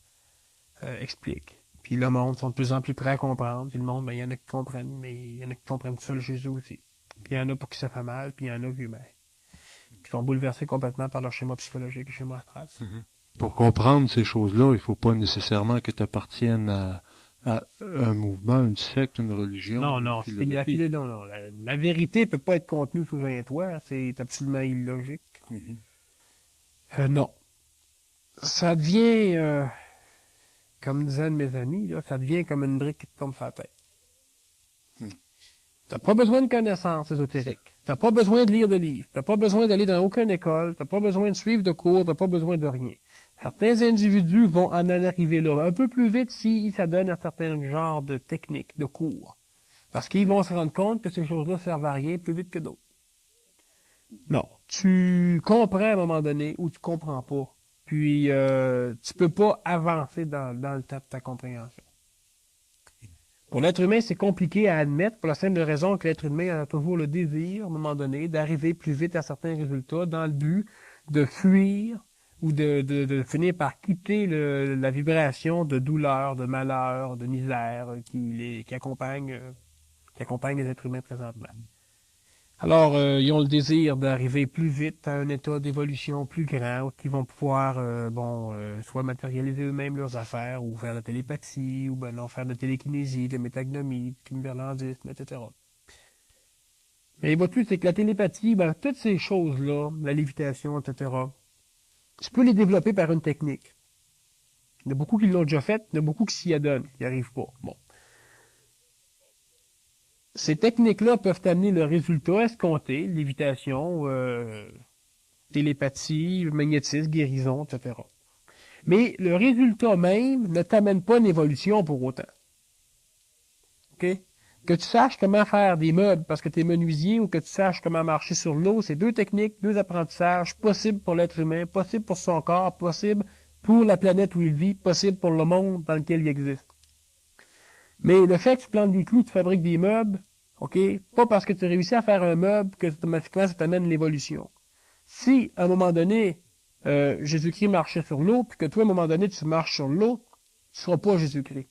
expliquent. Puis le monde sont de plus en plus prêts à comprendre. Puis le monde, il y en a qui comprennent, mais il y en a qui comprennent ça, le Jésus aussi. Puis il y en a pour qui ça fait mal, puis il y en a qui sont bouleversés complètement par leur schéma psychologique et schéma astral. Pour comprendre ces choses-là, il faut pas nécessairement que tu appartiennes à un mouvement, une secte, une religion. Non, la vérité peut pas être contenue sous un toit, c'est absolument illogique. Non. Ça devient, comme disaient un de mes amis, là, ça devient comme une brique qui te tombe sur la tête. T'as pas besoin de connaissances ésotériques. T'as pas besoin de lire de livres. T'as pas besoin d'aller dans aucune école. T'as pas besoin de suivre de cours. T'as pas besoin de rien. Certains individus vont en arriver là un peu plus vite s'ils s'adonnent à certains genres de techniques, de cours. Parce qu'ils vont se rendre compte que ces choses-là servent à rien plus vite que d'autres. Non. Tu comprends à un moment donné ou tu comprends pas. Puis, tu peux pas avancer dans le temps de ta compréhension. Pour l'être humain, c'est compliqué à admettre pour la simple raison que l'être humain a toujours le désir, à un moment donné, d'arriver plus vite à certains résultats dans le but de fuir ou de finir par quitter la vibration de douleur, de malheur, de misère qui accompagne les êtres humains présentement. Alors, ils ont le désir d'arriver plus vite à un état d'évolution plus grand, où ils vont pouvoir, soit matérialiser eux-mêmes leurs affaires, ou faire de la télépathie, ou faire de la télékinésie, de la métagnomie, du kimberlandisme, etc. Mais vois-tu, c'est que la télépathie, ben, toutes ces choses-là, la lévitation, etc., tu peux les développer par une technique. Il y en a beaucoup qui l'ont déjà fait, il y en a beaucoup qui s'y adonnent, qui n'y arrivent pas. Bon. Ces techniques-là peuvent amener le résultat escompté, lévitation, télépathie, magnétisme, guérison, etc. Mais le résultat même ne t'amène pas une évolution pour autant. OK? Que tu saches comment faire des meubles parce que tu es menuisier ou que tu saches comment marcher sur l'eau, c'est deux techniques, deux apprentissages possibles pour l'être humain, possibles pour son corps, possibles pour la planète où il vit, possibles pour le monde dans lequel il existe. Mais le fait que tu plantes des clous, tu fabriques des meubles, OK? Pas parce que tu réussis à faire un meuble que automatiquement ça t'amène l'évolution. Si, à un moment donné, Jésus-Christ marchait sur l'eau, puis que toi, à un moment donné, tu marches sur l'eau, tu ne seras pas Jésus-Christ.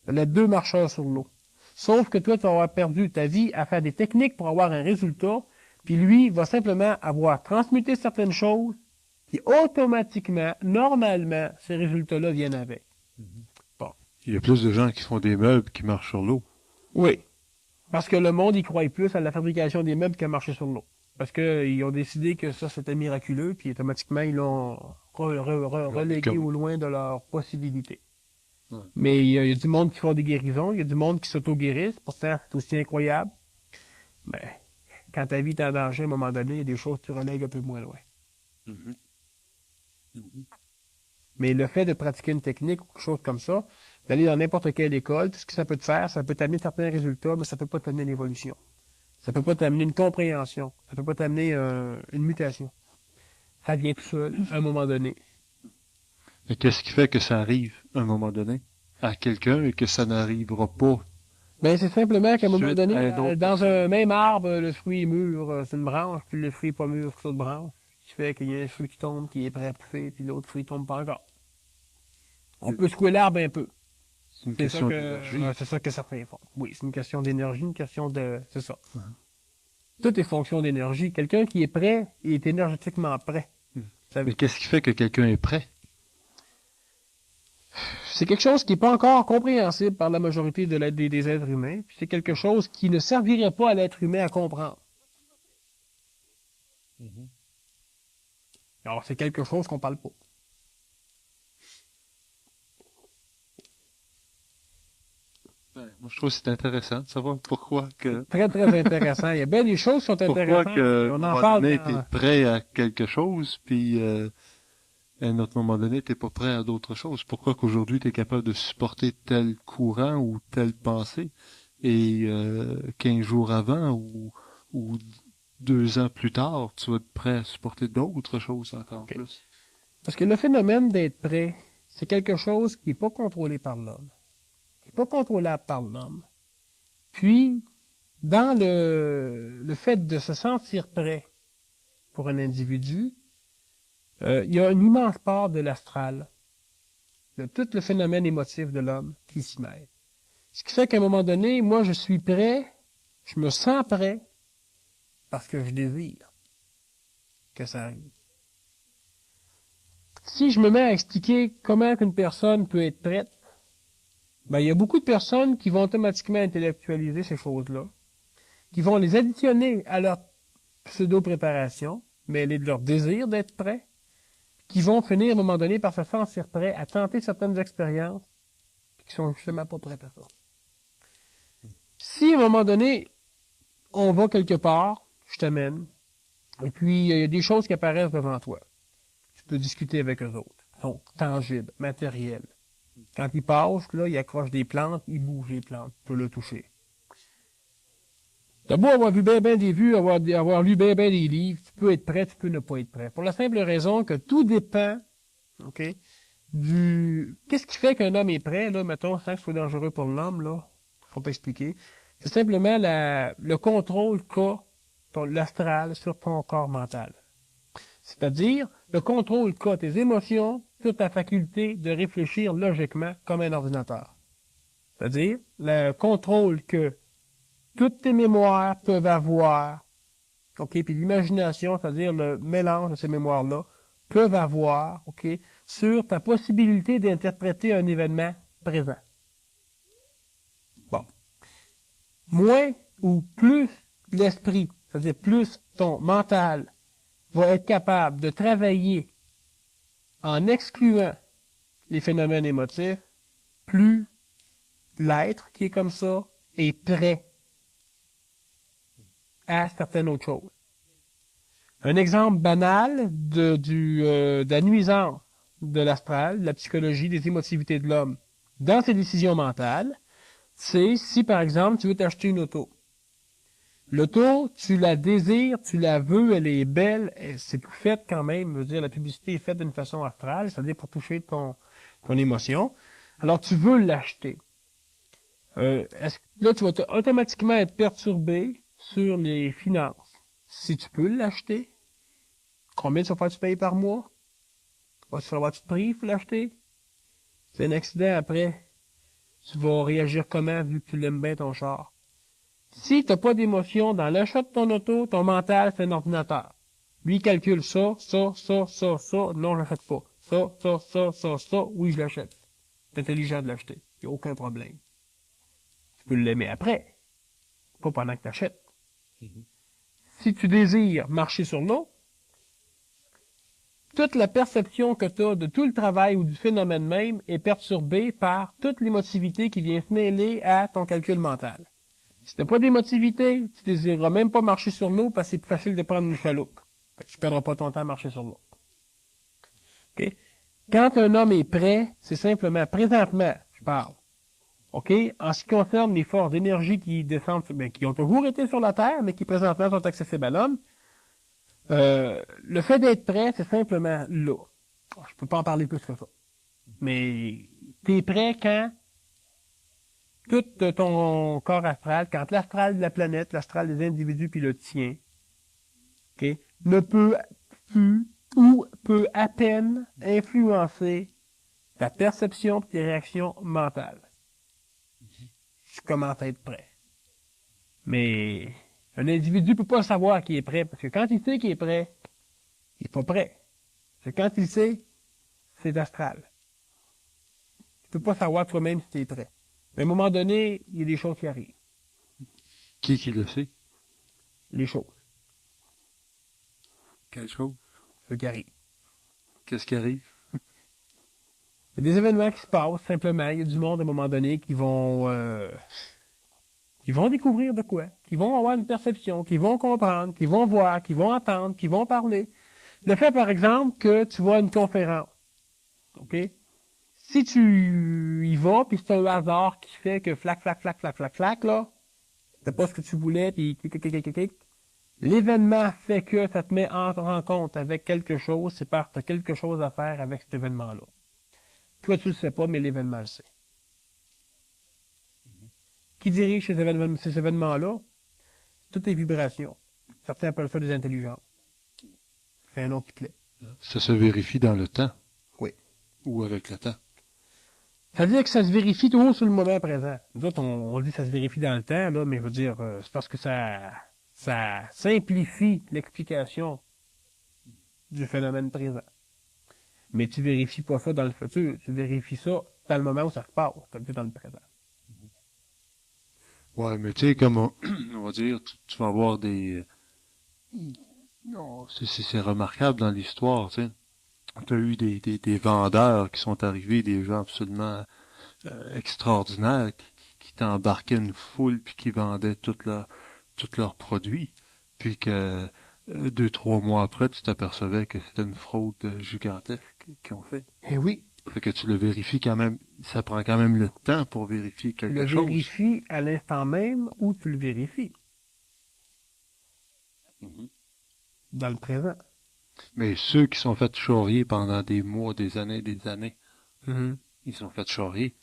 Il y a deux marcheurs sur l'eau. Sauf que toi, tu auras perdu ta vie à faire des techniques pour avoir un résultat, puis lui va simplement avoir transmuté certaines choses, puis automatiquement, normalement, ces résultats-là viennent avec. Bon. Il y a plus de gens qui font des meubles qui marchent sur l'eau. Oui. Parce que le monde, il croit plus à la fabrication des meubles qu'à marcher sur l'eau. Parce qu'ils ont décidé que ça, c'était miraculeux, puis automatiquement, ils l'ont relégué au loin de leurs possibilités. Ouais. Mais il y a du monde qui font des guérisons, il y a du monde qui s'auto-guérissent, pourtant c'est aussi incroyable. Mais quand ta vie est en danger, à un moment donné, il y a des choses que tu relègues un peu moins loin. Mm-hmm. Mm-hmm. Mais le fait de pratiquer une technique ou quelque chose comme ça, d'aller dans n'importe quelle école, tout ce que ça peut te faire, ça peut t'amener certains résultats, mais ça peut pas t'amener une évolution. Ça peut pas t'amener une compréhension. Ça peut pas t'amener une mutation. Ça vient tout seul, à un moment donné. Mais qu'est-ce qui fait que ça arrive, à un moment donné, à quelqu'un et que ça n'arrivera pas? Ben, c'est simplement qu'à un moment donné, dans un même arbre, le fruit est mûr, c'est une branche, puis le fruit n'est pas mûr sur l'autre branche. Ce qui fait qu'il y a un fruit qui tombe, qui est prêt à pousser, puis l'autre fruit ne tombe pas encore. On peut secouer l'arbre un peu. C'est une question d'énergie. C'est ça que certains font. Oui, c'est une question d'énergie, une question de... C'est ça. Tout est fonction d'énergie. Quelqu'un qui est prêt, il est énergétiquement prêt. Mais qu'est-ce qui fait que quelqu'un est prêt? C'est quelque chose qui n'est pas encore compréhensible par la majorité des êtres humains. Puis c'est quelque chose qui ne servirait pas à l'être humain à comprendre. Mm-hmm. Alors, c'est quelque chose qu'on ne parle pas. Moi, je trouve que c'est intéressant de savoir pourquoi que... Très, très intéressant. Il y a bien des choses qui sont intéressantes. Pourquoi que, on en parle. Tu es prêt à quelque chose, puis à un autre moment donné, tu n'es pas prêt à d'autres choses. Pourquoi qu'aujourd'hui, tu es capable de supporter tel courant ou telle pensée, et 15 jours avant ou 2 ans plus tard, tu vas être prêt à supporter d'autres choses encore plus. Parce que le phénomène d'être prêt, c'est quelque chose qui n'est pas contrôlé par l'homme. Pas contrôlable par l'homme. Puis, dans le fait de se sentir prêt pour un individu, il y a une immense part de l'astral, de tout le phénomène émotif de l'homme qui s'y mêle. Ce qui fait qu'à un moment donné, moi, je suis prêt, je me sens prêt, parce que je désire que ça arrive. Si je me mets à expliquer comment une personne peut être prête, ben, il y a beaucoup de personnes qui vont automatiquement intellectualiser ces choses-là, qui vont les additionner à leur pseudo-préparation, mêlée de leur désir d'être prêt, qui vont finir à un moment donné par se sentir prêts à tenter certaines expériences qui sont justement pas prêtes à ça. Si à un moment donné, on va quelque part, je t'amène, et puis il y a des choses qui apparaissent devant toi. Tu peux discuter avec eux autres. Ils sont tangibles, matériels. Quand il passe, là, il accroche des plantes, il bouge les plantes, tu peux le toucher. T'as beau avoir vu bien des vues, avoir lu bien des livres, tu peux être prêt, tu peux ne pas être prêt. Pour la simple raison que tout dépend, OK, qu'est-ce qui fait qu'un homme est prêt, là, mettons, sans que ce soit dangereux pour l'homme, là, faut t'expliquer. C'est simplement le contrôle qu'a l'astral sur ton corps mental. C'est-à-dire, le contrôle qu'a tes émotions sur ta faculté de réfléchir logiquement comme un ordinateur. C'est-à-dire, le contrôle que toutes tes mémoires peuvent avoir, OK, puis l'imagination, c'est-à-dire le mélange de ces mémoires-là, peuvent avoir, OK, sur ta possibilité d'interpréter un événement présent. Bon. Moins ou plus l'esprit, c'est-à-dire plus ton mental va être capable de travailler en excluant les phénomènes émotifs, plus l'être qui est comme ça est prêt à certaines autres choses. Un exemple banal de la nuisance de l'astral, de la psychologie, des émotivités de l'homme dans ses décisions mentales, c'est si, par exemple, tu veux t'acheter une auto. L'auto, tu la désires, tu la veux, elle est belle, c'est tout fait quand même, je veux dire, la publicité est faite d'une façon astrale, c'est-à-dire pour toucher ton émotion. Alors, tu veux l'acheter. Là, tu vas automatiquement être perturbé sur les finances. Si tu peux l'acheter, combien tu vas faire tu payes par mois? Vas-tu falloir que tu te prives pour l'acheter? C'est un accident après. Tu vas réagir comment vu que tu l'aimes bien ton char? Si tu n'as pas d'émotion dans l'achat de ton auto, ton mental, c'est un ordinateur. Lui, il calcule ça, non, je l'achète pas. Ça, oui, je l'achète. C'est intelligent de l'acheter. Il n'y a aucun problème. Tu peux l'aimer après. Pas pendant que tu achètes. Si tu désires marcher sur l'eau, toute la perception que tu as de tout le travail ou du phénomène même est perturbée par toute l'émotivité qui vient se mêler à ton calcul mental. Si tu n'as pas d'émotivité, tu désireras même pas marcher sur l'eau parce que c'est plus facile de prendre une chaloupe. Tu ne perdras pas ton temps à marcher sur l'eau. Okay? Quand un homme est prêt, c'est simplement, présentement, je parle, OK? En ce qui concerne les forces d'énergie qui descendent, qui ont toujours été sur la Terre, mais qui présentement sont accessibles à l'homme, le fait d'être prêt, c'est simplement là. Je peux pas en parler plus que ça. Mais t'es prêt quand tout ton corps astral, quand l'astral de la planète, l'astral des individus puis le tien, OK, ne peut plus ou peut à peine influencer ta perception et tes réactions mentales. Tu commences à être prêt. Mais un individu peut pas savoir qu'il est prêt, parce que quand il sait qu'il est prêt, il est pas prêt. C'est quand il sait, c'est astral. Tu peux pas savoir toi-même si tu es prêt. Mais à un moment donné, il y a des choses qui arrivent. Qui le sait? Les choses. Quelle chose? Ce qui arrive. Qu'est-ce qui arrive? Il y a des événements qui se passent, simplement. Il y a du monde, à un moment donné, qui vont découvrir de quoi, qui vont avoir une perception, qui vont comprendre, qui vont voir, qui vont entendre, qui vont parler. Le fait, par exemple, que tu vois une conférence, OK? Si tu y vas, puis c'est un hasard qui fait que flac, là, c'est pas ce que tu voulais, puis clic, l'événement fait que ça te met en rencontre avec quelque chose, c'est parce que tu as quelque chose à faire avec cet événement-là. Toi, tu le sais pas, mais l'événement le sait. Qui dirige ces événements-là? Toutes les vibrations. Certains appellent ça des intelligences. C'est un nom qui plaît. Ça se vérifie dans le temps? Oui. Ou avec le temps? Ça veut dire que ça se vérifie toujours sur le moment présent. Nous autres, on dit que ça se vérifie dans le temps, là, mais je veux dire, c'est parce que ça simplifie l'explication du phénomène présent. Mais tu vérifies pas ça dans le futur, tu vérifies ça dans le moment où ça se passe, c'est-à-dire dans le présent. Ouais, mais tu sais, comme on va dire, tu vas avoir des... C'est remarquable dans l'histoire, tu sais. Tu as eu des vendeurs qui sont arrivés, des gens absolument extraordinaires, qui t'embarquaient une foule, puis qui vendaient tous leurs produits. Puis que 2-3 mois après, tu t'apercevais que c'était une fraude gigantesque qu'ils ont fait. Eh oui. Fait que tu le vérifies quand même, ça prend quand même le temps pour vérifier quelque chose. Tu le vérifies à l'instant même où tu le vérifies. Dans le présent. Mais ceux qui sont fait charrier pendant des mois, des années, ils sont fait charrier.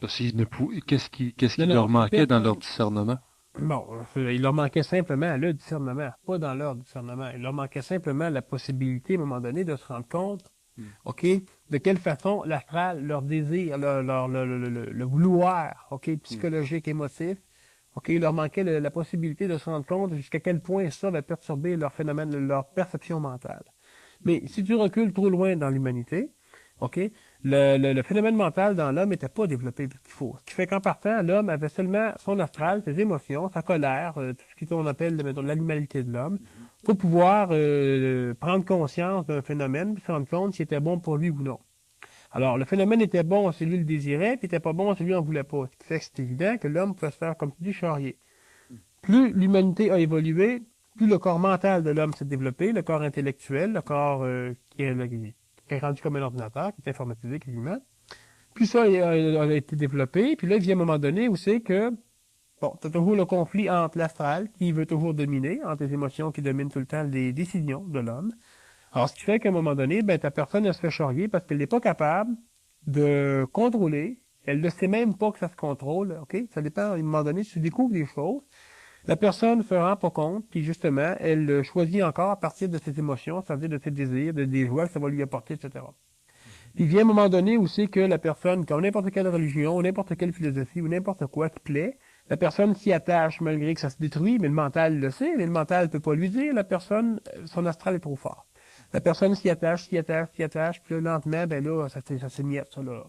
Parce qu'ils ne pouvaient, qu'est-ce qui leur manquait dans leur discernement? Bon, il leur manquait simplement le discernement, pas dans leur discernement. Il leur manquait simplement la possibilité, à un moment donné, de se rendre compte, OK, de quelle façon l'astral, leur désir, le vouloir, OK, psychologique, émotif, OK, il leur manquait la possibilité de se rendre compte jusqu'à quel point ça va perturber leur phénomène, leur perception mentale. Mais si tu recules trop loin dans l'humanité, OK, Le phénomène mental dans l'homme n'était pas développé ce qu'il faut. Ce qui fait qu'en partant, l'homme avait seulement son astral, ses émotions, sa colère, tout ce qu'on appelle mettons, l'animalité de l'homme, pour pouvoir prendre conscience d'un phénomène et se rendre compte si c'était bon pour lui ou non. Alors, le phénomène était bon si lui le désirait, puis n'était pas bon si lui en voulait pas. Ce qui fait que c'est évident que l'homme peut se faire, comme tu dis, charrier. Plus l'humanité a évolué, plus le corps mental de l'homme s'est développé, le corps intellectuel, le corps qui est rendu comme un ordinateur, qui est informatisé quasiment. Plus ça a été développé, puis là, il vient un moment donné où c'est que, bon, tu as toujours le conflit entre l'astral, qui veut toujours dominer, entre les émotions qui dominent tout le temps les décisions de l'homme. Alors, ce qui fait qu'à un moment donné, ben, ta personne, elle se fait charrier parce qu'elle n'est pas capable de contrôler. Elle ne sait même pas que ça se contrôle, OK? Ça dépend, à un moment donné, si tu découvres des choses, la personne ne se rend pas compte, puis justement, elle choisit encore à partir de ses émotions, c'est-à-dire de ses désirs, des joies que ça va lui apporter, etc. Puis il vient un moment donné où c'est que la personne, comme n'importe quelle religion, n'importe quelle philosophie, ou n'importe quoi qui plaît, la personne s'y attache malgré que ça se détruit, mais le mental le sait, mais le mental ne peut pas lui dire, la personne, son astral est trop fort. La personne s'y attache, puis là, lentement, ben là, ça s'émiette, ça, là.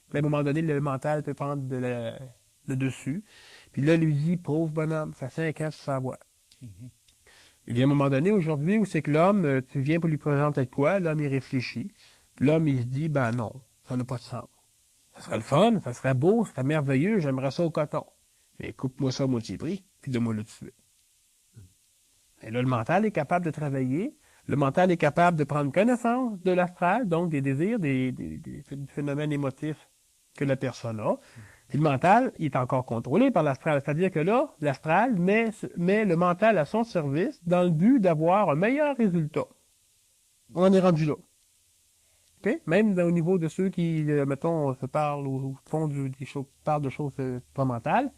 Puis à un moment donné, le mental peut prendre le dessus. Puis là, lui dit, pauvre bonhomme, ça fait 5 ans que tu sais voir. Il y a un moment donné, aujourd'hui, où c'est que l'homme, tu viens pour lui présenter quoi, l'homme, il réfléchit. Puis l'homme, il se dit, ben non, ça n'a pas de sens. Ça serait le fun, ça serait beau, ça serait merveilleux, j'aimerais ça au coton. Mais coupe-moi ça à moitié prix, puis donne-moi-le tout de suite. Et là, le mental est capable de travailler. Le mental est capable de prendre connaissance de l'astral, donc des désirs, des phénomènes émotifs que la personne a. Puis le mental, il est encore contrôlé par l'astral. C'est-à-dire que là, l'astral met le mental à son service dans le but d'avoir un meilleur résultat. On en est rendu là. Okay? Même au niveau de ceux qui, mettons, se parlent ou font parlent de choses pas mentales,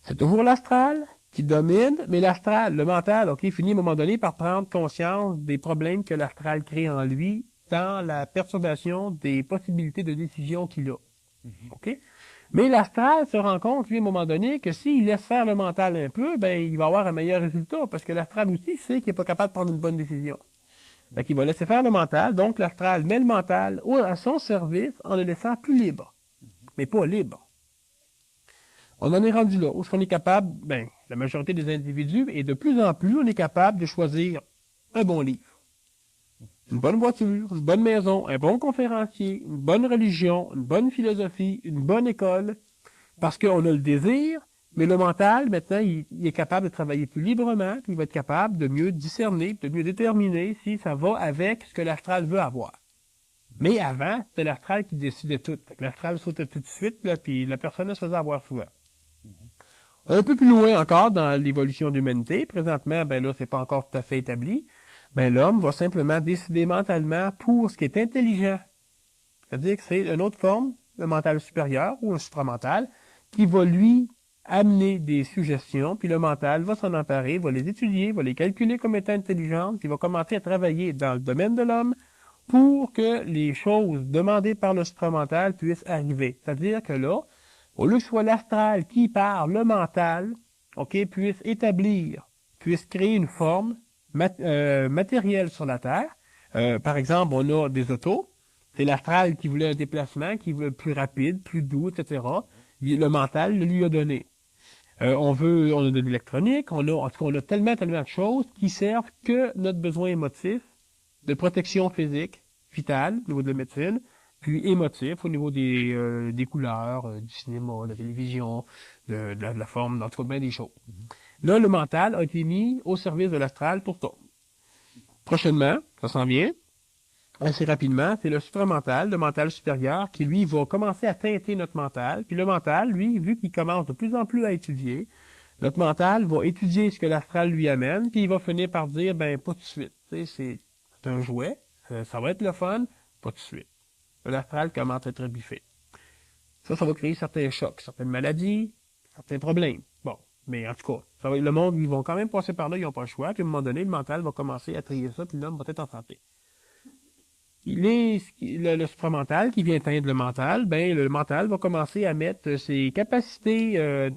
c'est toujours l'astral qui domine, mais l'astral, le mental, OK, finit à un moment donné par prendre conscience des problèmes que l'astral crée en lui dans la perturbation des possibilités de décision qu'il a. OK? Mais l'astral se rend compte, lui, à un moment donné, que s'il laisse faire le mental un peu, ben, il va avoir un meilleur résultat, parce que l'astral aussi sait qu'il n'est pas capable de prendre une bonne décision. Fait qu'il va laisser faire le mental, donc l'astral met le mental à son service en le laissant plus libre. Mais pas libre. On en est rendu là, où on est capable, ben, la majorité des individus, et de plus en plus, on est capable de choisir un bon livre, une bonne voiture, une bonne maison, un bon conférencier, une bonne religion, une bonne philosophie, une bonne école, parce qu'on a le désir, mais le mental, maintenant, il est capable de travailler plus librement, puis il va être capable de mieux discerner, de mieux déterminer si ça va avec ce que l'astral veut avoir. Mais avant, c'était l'astral qui décidait tout. L'astral sautait tout de suite, là, puis la personne se faisait avoir souvent. Un peu plus loin encore dans l'évolution de l'humanité, présentement, ben là, c'est pas encore tout à fait établi, ben l'homme va simplement décider mentalement pour ce qui est intelligent. C'est-à-dire que c'est une autre forme, le mental supérieur ou un supramental, qui va lui amener des suggestions, puis le mental va s'en emparer, va les étudier, va les calculer comme étant intelligentes, puis va commencer à travailler dans le domaine de l'homme pour que les choses demandées par le supramental puissent arriver. C'est-à-dire que là, au lieu que ce soit l'astral qui, par le mental, puisse créer une forme matérielle sur la Terre. Par exemple, on a des autos. C'est l'astral qui voulait un déplacement, qui veut plus rapide, plus doux, etc. Le mental le lui a donné. On a de l'électronique, on a tellement de choses qui servent que notre besoin émotif de protection physique, vitale, au niveau de la médecine, puis émotif au niveau des couleurs, du cinéma, de la télévision, de la forme, en tout cas, bien des choses. Là, le mental a été mis au service de l'astral pour ça. Prochainement, ça s'en vient, assez rapidement, c'est le supramental, le mental supérieur, qui, lui, va commencer à teinter notre mental. Puis le mental, lui, vu qu'il commence de plus en plus à étudier, notre mental va étudier ce que l'astral lui amène, puis il va finir par dire, ben, pas tout de suite. C'est un jouet, ça va être le fun, pas tout de suite. L'astral commence à être biffé. Ça va créer certains chocs, certaines maladies, certains problèmes. Bon, mais en tout cas, le monde, ils vont quand même passer par là, ils n'ont pas le choix, puis à un moment donné, le mental va commencer à trier ça, puis l'homme va être en santé. Le supramental qui vient teindre le mental, ben le mental va commencer à mettre ses capacités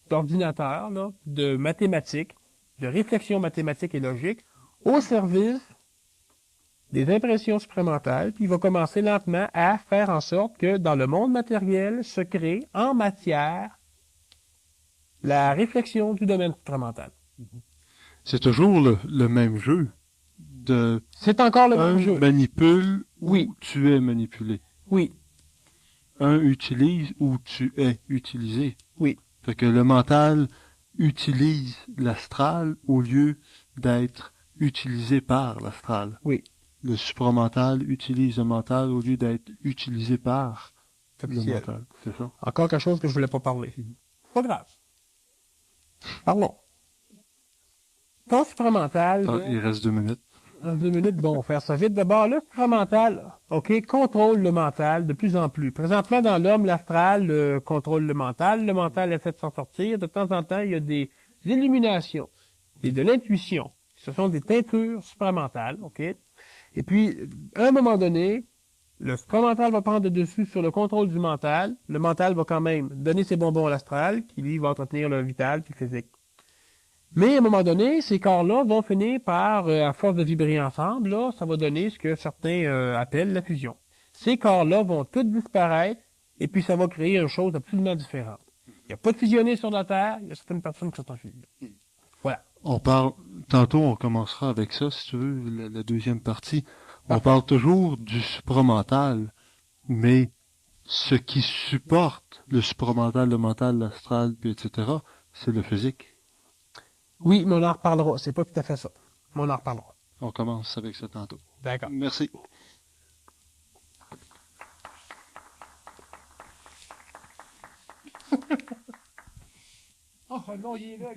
d'ordinateur, là, de mathématiques, de réflexion mathématique et logique, au service des impressions supramentales, puis il va commencer lentement à faire en sorte que dans le monde matériel se crée en matière la réflexion du domaine supramental. C'est toujours le même jeu. C'est encore le Un même jeu. manipule Oui. ou tu es manipulé. Oui. Un utilise ou tu es utilisé. Oui. Fait que le mental utilise l'astral au lieu d'être utilisé par l'astral. Oui. Le supramental utilise le mental au lieu d'être utilisé par le mental. C'est ça. Encore quelque chose que je voulais pas parler. Pas grave. Parlons. Ton supramental... Il reste 2 minutes. En 2 minutes, bon, on va faire ça vite. D'abord, le supramental, OK, contrôle le mental de plus en plus. Présentement, dans l'homme, l'astral contrôle le mental essaie de s'en sortir. De temps en temps, il y a des illuminations et de l'intuition. Ce sont des teintures supramentales, OK? Et puis, à un moment donné, le supramental va prendre le dessus sur le contrôle du mental. Le mental va quand même donner ses bonbons à l'astral, qui lui va entretenir le vital puis le physique. Mais à un moment donné, ces corps-là vont finir par, à force de vibrer ensemble, là, ça va donner ce que certains appellent la fusion. Ces corps-là vont tous disparaître, et puis ça va créer une chose absolument différente. Il n'y a pas de fusionné sur la Terre, il y a certaines personnes qui sont en fusion. Voilà. Tantôt on commencera avec ça, si tu veux, la deuxième partie. On parle toujours du supramental, mais ce qui supporte le supramental, le mental, l'astral, puis etc., c'est le physique. Oui, mais on en reparlera. C'est pas tout à fait ça. Mais on en reparlera. On commence avec ça tantôt. D'accord. Merci. Oh non, il est là.